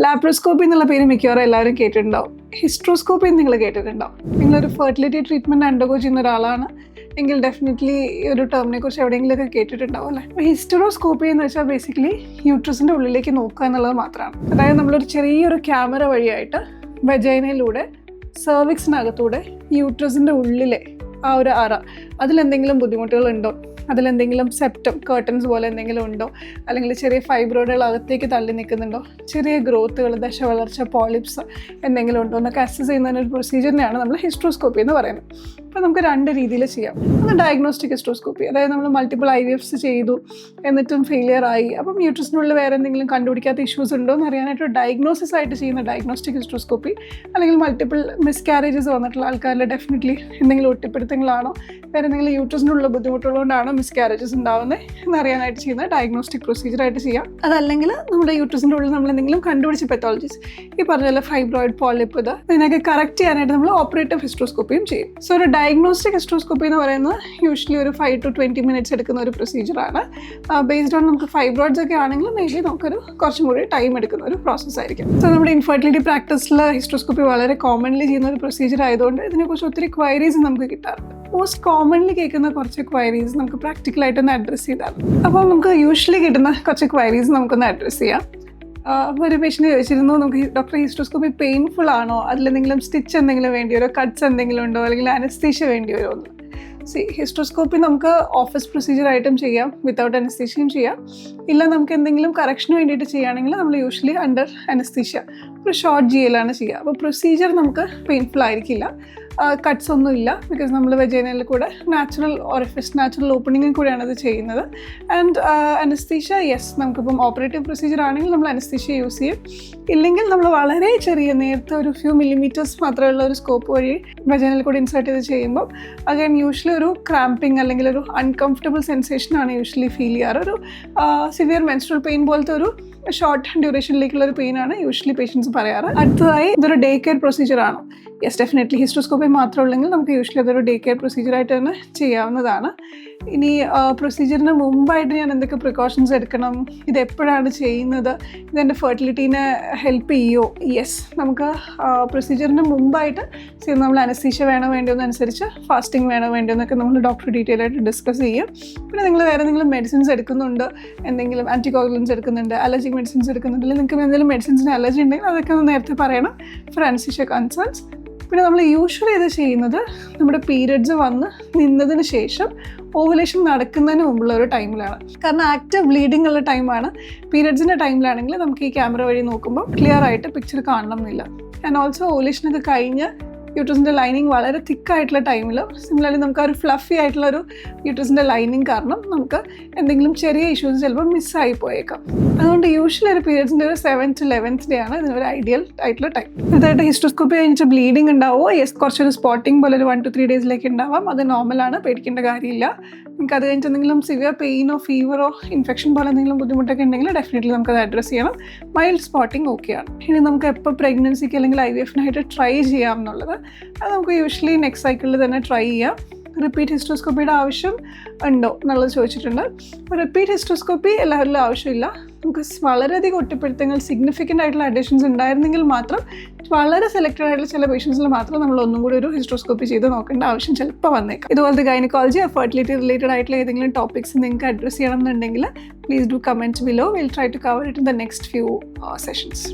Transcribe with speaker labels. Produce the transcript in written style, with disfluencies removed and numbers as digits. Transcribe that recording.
Speaker 1: Laparoscopy എന്നുള്ള പേര് മിക്കവാറും എല്ലാവരും കേട്ടിട്ടുണ്ടാവും. ഹിസ്ട്രോസ്കോപ്പി നിങ്ങൾ കേട്ടിട്ടുണ്ടാവും. നിങ്ങളൊരു ഫെർട്ടിലിറ്റി ട്രീറ്റ്മെൻറ്റ് അണ്ടർഗോ ചെയ്യുന്ന ഒരാളാണ് എങ്കിൽ ഡെഫിനറ്റ്ലി ഈ ഒരു ടേമിനെ കുറിച്ച് എവിടെയെങ്കിലുമൊക്കെ കേട്ടിട്ടുണ്ടാവും അല്ലേ. അപ്പോൾ ഹിസ്റ്ററോസ്കോപ്പി എന്ന് വെച്ചാൽ ബേസിക്കലി യൂട്രസിൻ്റെ ഉള്ളിലേക്ക് നോക്കുക എന്നുള്ളത് മാത്രമാണ്. അതായത് നമ്മളൊരു ചെറിയൊരു ക്യാമറ വഴിയായിട്ട് വജൈനയിലൂടെ സെർവിക്സിനകത്തൂടെ യൂട്രസിൻ്റെ ഉള്ളിലെ ആ ഒരു അറ അതിലെന്തെങ്കിലും ബുദ്ധിമുട്ടുകളുണ്ടോ, അതിലെന്തെങ്കിലും സെപ്റ്റം കേർട്ടൻസ് പോലെ എന്തെങ്കിലും ഉണ്ടോ, അല്ലെങ്കിൽ ചെറിയ ഫൈബ്രോയിഡുകൾ അകത്തേക്ക് തള്ളി നിൽക്കുന്നുണ്ടോ, ചെറിയ ഗ്രോത്തുകൾ, ദശവളർച്ച, പോളിപ്സ് എന്തെങ്കിലും ഉണ്ടോ എന്നൊക്കെ അസസ് ചെയ്യുന്ന ഒരു പ്രൊസീജിയറിനെയാണ് നമ്മൾ ഹിസ്ട്രോസ്കോപ്പി എന്ന് പറയുന്നത്. അപ്പോൾ നമുക്ക് രണ്ട് രീതിയിൽ ചെയ്യാം. ഒന്ന് ഡയഗ്നോസ്റ്റിക് ഹിസ്ട്രോസ്കോപ്പി, അതായത് നമ്മൾ മൾട്ടിപ്പിൾ IVFs ചെയ്തു എന്നിട്ടും ഫെയിലിയർ ആയി, അപ്പം യൂട്രസിനുള്ളിൽ വേറെ എന്തെങ്കിലും കണ്ടുപിടിക്കാത്ത ഇഷ്യൂസ് ഉണ്ടോ എന്ന് അറിയാനായിട്ട് ഡയഗ്നോസിസ് ആയിട്ട് ചെയ്യുന്ന ഡയഗ്നോസ്റ്റിക് ഹിസ്ട്രോസ്കോപ്പി, അല്ലെങ്കിൽ മൾട്ടിപ്പിൾ മിസ്കാരേജസ് വന്നിട്ടുള്ള ആൾക്കാരിൽ ഡെഫിനറ്റ്ലി എന്തെങ്കിലും ഒറ്റപ്പെടുത്തങ്ങളാണോ, വേറെ എന്തെങ്കിലും യൂട്രസിനുള്ള ബുദ്ധിമുട്ടുള്ളതുകൊണ്ടാണോ മിസ്കാരേജസ് ഉണ്ടാവുന്നത് എന്നറിയാനായിട്ട് ചെയ്യുന്ന ഡയഗ്നോസ്റ്റിക് പ്രൊസീജിയറായിട്ട് ചെയ്യാം. അതല്ലെങ്കിൽ നമ്മുടെ യൂട്രസിൻ്റെ ഉള്ളിൽ നമ്മൾ എന്തെങ്കിലും കണ്ടുപിടിച്ച പെത്തോളജീസ്, ഈ പറഞ്ഞ പോലെ ഫൈബ്രോയിഡ്, പോളിപ്പ്, ഇതിനൊക്കെ കറക്റ്റ് ചെയ്യാനായിട്ട് നമ്മൾ ഓപ്പറേറ്റീവ് ഹിസ്ട്രോസ്കോപ്പിയും ചെയ്യും. സോ ഒരു ഡയഗ്നോസ്റ്റിക് ഹിസ്ട്രോസ്കോപ്പി എന്ന് പറയുന്നത് യൂഷ്വലി ഒരു 5 to 20 minutes എടുക്കുന്ന ഒരു പ്രൊസീജിയറാണ്. ബേസ്ഡ് ഓൺ നമുക്ക് ഫൈബ്രോയിഡ്സ് ഒക്കെ ആണെങ്കിൽ മേബി നമുക്കൊരു കുറച്ചും കൂടി ടൈം എടുക്കുന്ന ഒരു പ്രോസസ്സ് ആയിരിക്കും. സോ നമ്മുടെ ഇൻഫെർട്ടിലിറ്റി പ്രാക്ടീസിൽ ഹിസ്ട്രോസ്കോപ്പി വളരെ കോമൺലി ചെയ്യുന്ന ഒരു പ്രൊസീജിയർ ആയതുകൊണ്ട് ഇതിനെക്കുറിച്ച് ഒത്തിരി ക്വയറീസ് നമുക്ക് കിട്ടാറുണ്ട്. മോസ്റ്റ് കോമൺലി കേൾക്കുന്ന കുറച്ച് ക്വയറീസ് നമുക്ക് പ്രാക്ടിക്കലായിട്ടൊന്ന് അഡ്രസ്സ് ചെയ്താൽ, അപ്പോൾ നമുക്ക് യൂഷ്വലി കിട്ടുന്ന കുറച്ച് ക്വയറീസ് നമുക്കൊന്ന് അഡ്രസ്സ് ചെയ്യാം. അപ്പോൾ ഒരു പേഷ്യൻ്റ് ചോദിച്ചിരുന്നു, നമുക്ക് ഡോക്ടർ ഹിസ്ട്രോസ്കോപ്പി പെയിൻഫുൾ ആണോ, അതിലെന്തെങ്കിലും സ്റ്റിച്ച് എന്തെങ്കിലും വേണ്ടി വരുമോ, കട്ട്സ് എന്തെങ്കിലും ഉണ്ടോ, അല്ലെങ്കിൽ അനസ്തീഷ്യ വേണ്ടി വരുമോ എന്ന്. ഹിസ്ട്രോസ്കോപ്പി നമുക്ക് ഓഫീസ് പ്രൊസീജിയറായിട്ടും ചെയ്യാം, വിത്തൗട്ട് അനസ്തീഷ്യയും ചെയ്യാം. ഇല്ല നമുക്ക് എന്തെങ്കിലും കറക്ഷന് വേണ്ടിയിട്ട് ചെയ്യുകയാണെങ്കിൽ നമ്മൾ യൂഷ്വലി അണ്ടർ അനസ്തീഷ്യ ഒരു ഷോർട്ട് GL ആണ് ചെയ്യുക. അപ്പോൾ പ്രൊസീജിയർ നമുക്ക് പെയിൻഫുൾ ആയിരിക്കില്ല, കട്ട്സ് ഒന്നും ഇല്ല, ബിക്കോസ് നമ്മൾ വെജൈനയിൽ കൂടെ നാച്ചുറൽ ഓറിഫിസ്, നാച്ചുറൽ ഓപ്പണിങ്ങിൽ കൂടെയാണ് ഇത് ചെയ്യുന്നത്. ആൻഡ് അനസ്തീഷ്യ യെസ്, നമുക്കിപ്പം ഓപ്പറേറ്റീവ് പ്രൊസീജിയർ ആണെങ്കിൽ നമ്മൾ അനസ്തീഷ്യ യൂസ് ചെയ്യും. ഇല്ലെങ്കിൽ നമ്മൾ വളരെ ചെറിയ നേരത്തെ ഒരു ഫ്യൂ മില്ലിമീറ്റേഴ്സ് മാത്രമുള്ള ഒരു സ്കോപ്പ് വഴി വെജൈനയിൽ കൂടെ ഇൻസേർട്ട് ചെയ്ത് ചെയ്യുമ്പോൾ അഗൈൻ യൂഷ്വലി ഒരു ക്രാമ്പിങ് അല്ലെങ്കിൽ ഒരു അൺകംഫർട്ടബിൾ സെൻസേഷനാണ് യൂഷ്വലി ഫീൽ ചെയ്യാറ്. ഒരു സിവിയർ മെൻസ്ട്രൽ പെയിൻ പോലത്തെ ഒരു ഷോർട്ട് ഡ്യൂറേഷനിലേക്കുള്ള ഒരു പെയിനാണ് യൂഷ്വലി പേഷ്യൻസ് പറയാറ്. അടുത്തതായി ഇതൊരു ഡേ കെയർ പ്രൊസീജിയർ ആണോ? യെസ്, ഡെഫിനറ്റ്ലി ഹിസ്ട്രോസ്കോപ്പി മാത്രമുള്ളെങ്കിൽ നമുക്ക് യൂഷ്വലി അതൊരു ഡേ കെയർ പ്രൊസീജിയറായിട്ട് തന്നെ ചെയ്യാവുന്നതാണ്. ഇനി പ്രൊസീജിയറിന് മുമ്പായിട്ട് ഞാൻ എന്തൊക്കെ പ്രിക്കോഷൻസ് എടുക്കണം, ഇത് എപ്പോഴാണ് ചെയ്യുന്നത്, ഇതെൻ്റെ ഫെർട്ടിലിറ്റീനെ ഹെൽപ്പ് ചെയ്യുമോ? യെസ്, നമുക്ക് പ്രൊസീജിയറിന് മുമ്പായിട്ട് നമ്മൾ അനസ്തീഷ്യ വേണോ വേണ്ടിയെന്നനുസരിച്ച് ഫാസ്റ്റിംഗ് വേണോ വേണ്ടിയെന്നൊക്കെ നമ്മൾ ഡോക്ടർ ഡീറ്റെയിൽ ആയിട്ട് ഡിസ്കസ് ചെയ്യും. പിന്നെ നിങ്ങൾ വേറെ എന്തെങ്കിലും മെഡിസിൻസ് എടുക്കുന്നുണ്ട്, എന്തെങ്കിലും ആൻറ്റികോഗുലൻസ് എടുക്കുന്നുണ്ട്, അലർജിക് മെഡിസിൻസ് എടുക്കുന്നുണ്ട്, അല്ലെങ്കിൽ നിങ്ങൾക്ക് എന്തെങ്കിലും മെഡിസിൻസിന് അലർജി ഉണ്ടെങ്കിൽ അതൊക്കെ ഒന്ന് നേരത്തെ പറയണം ഫോർ അനസ്തീഷ്യ കൺസേൺസ്. പിന്നെ നമ്മൾ യൂഷ്വലി ഇത് ചെയ്യുന്നത് നമ്മുടെ പീരിയഡ്സ് വന്ന് നിന്നതിന് ശേഷം ഓവുലേഷൻ നടക്കുന്നതിന് മുമ്പുള്ള ഒരു ടൈമിലാണ്. കാരണം ആക്റ്റീവ് ബ്ലീഡിംഗ് ഉള്ള ടൈമാണ്. പീരിയഡ്സിൻ്റെ ടൈമിലാണെങ്കിൽ നമുക്ക് ഈ ക്യാമറ വഴി നോക്കുമ്പോൾ ക്ലിയർ ആയിട്ട് പിക്ചർ കാണണം എന്നില്ല. ആൻഡ് ഓൾസോ ഓവുലേഷനൊക്കെ കഴിഞ്ഞ് യൂട്രസിൻ്റെ ലൈനിങ് വളരെ തിക്കായിട്ടുള്ള ടൈമിൽ സിമിലർലി നമുക്ക് ആ ഒരു ഫ്ലഫി ആയിട്ടുള്ളൊരു യൂട്രസിൻ്റെ ലൈനിങ് കാരണം നമുക്ക് എന്തെങ്കിലും ചെറിയ ഇഷ്യൂസ് ചിലപ്പോൾ മിസ്സായി പോയേക്കാം. അതുകൊണ്ട് യൂഷ്വലി ഒരു പീരിയഡ്സിൻ്റെ ഒരു 7th to 11th day ആണ് ഇതിനൊരു ഐഡിയൽ ആയിട്ടുള്ള ടൈം. ഇതായിട്ട് ഹിസ്ട്രോസ്കോപ്പി കഴിഞ്ഞിട്ട് ബ്ലീഡിങ് ഉണ്ടാവുമോ? യെസ്, കുറച്ചൊരു സ്പോട്ടിങ് പോലെ ഒരു 1 to 3 days ഉണ്ടാവാം. അത് നോർമലാണ്, പേടിക്കേണ്ട കാര്യമില്ല. നിങ്ങൾക്ക് അത് കഴിഞ്ഞിട്ട് എന്തെങ്കിലും സിവിയർ പെയിനോ ഫീവറോ ഇൻഫെക്ഷൻ പോലെ എന്തെങ്കിലും ബുദ്ധിമുട്ടൊക്കെ ഉണ്ടെങ്കിൽ ഡെഫിനറ്റ്ലി നമുക്കത് അഡ്രസ്സ് ചെയ്യണം. മൈൽഡ് സ്പോട്ടിങ് ഓക്കെയാണ്. ഇനി നമുക്ക് എപ്പോൾ പ്രഗ്നൻസിക്ക് അല്ലെങ്കിൽ IVFനായിട്ട് ട്രൈ ചെയ്യാം എന്നുള്ളത് അത് നമുക്ക് യൂഷ്വലി നെക്സ്റ്റ് സൈക്കിളിൽ തന്നെ ട്രൈ ചെയ്യാം. റിപ്പീറ്റ് ഹിസ്ട്രോസ്കോപ്പിയുടെ ആവശ്യം ഉണ്ടോ എന്നുള്ളത് ചോദിച്ചിട്ടുണ്ട്. അപ്പോൾ റിപ്പീറ്റ് ഹിസ്ട്രോസ്കോപ്പി എല്ലാവരിലും ആവശ്യമില്ല. നമുക്ക് വളരെയധികം ഒറ്റപ്പെടുത്തങ്ങൾ, സിഗ്നിഫിക്കൻ്റ് ആയിട്ടുള്ള അഡീഷൻസ് ഉണ്ടായിരുന്നെങ്കിൽ മാത്രം വളരെ സെലക്റ്റഡ് ആയിട്ടുള്ള ചില പേഷ്യൻസിൽ മാത്രം നമ്മൾ ഒന്നും കൂടി ഒരു ഹിസ്ട്രോസ്കോപ്പി ചെയ്ത് നോക്കേണ്ട ആവശ്യം ചിലപ്പോൾ വന്നേക്കാം. ഇതുപോലത്തെ ഗൈനക്കോളജി, ഫെർട്ടിലിറ്റി റിലേറ്റഡ് ആയിട്ടുള്ള ഏതെങ്കിലും ടോപ്പിക്സ് നിങ്ങൾക്ക് അഡ്രസ്സ് ചെയ്യണം എന്നുണ്ടെങ്കിൽ please do comment below. Will try to cover it in the next few sessions.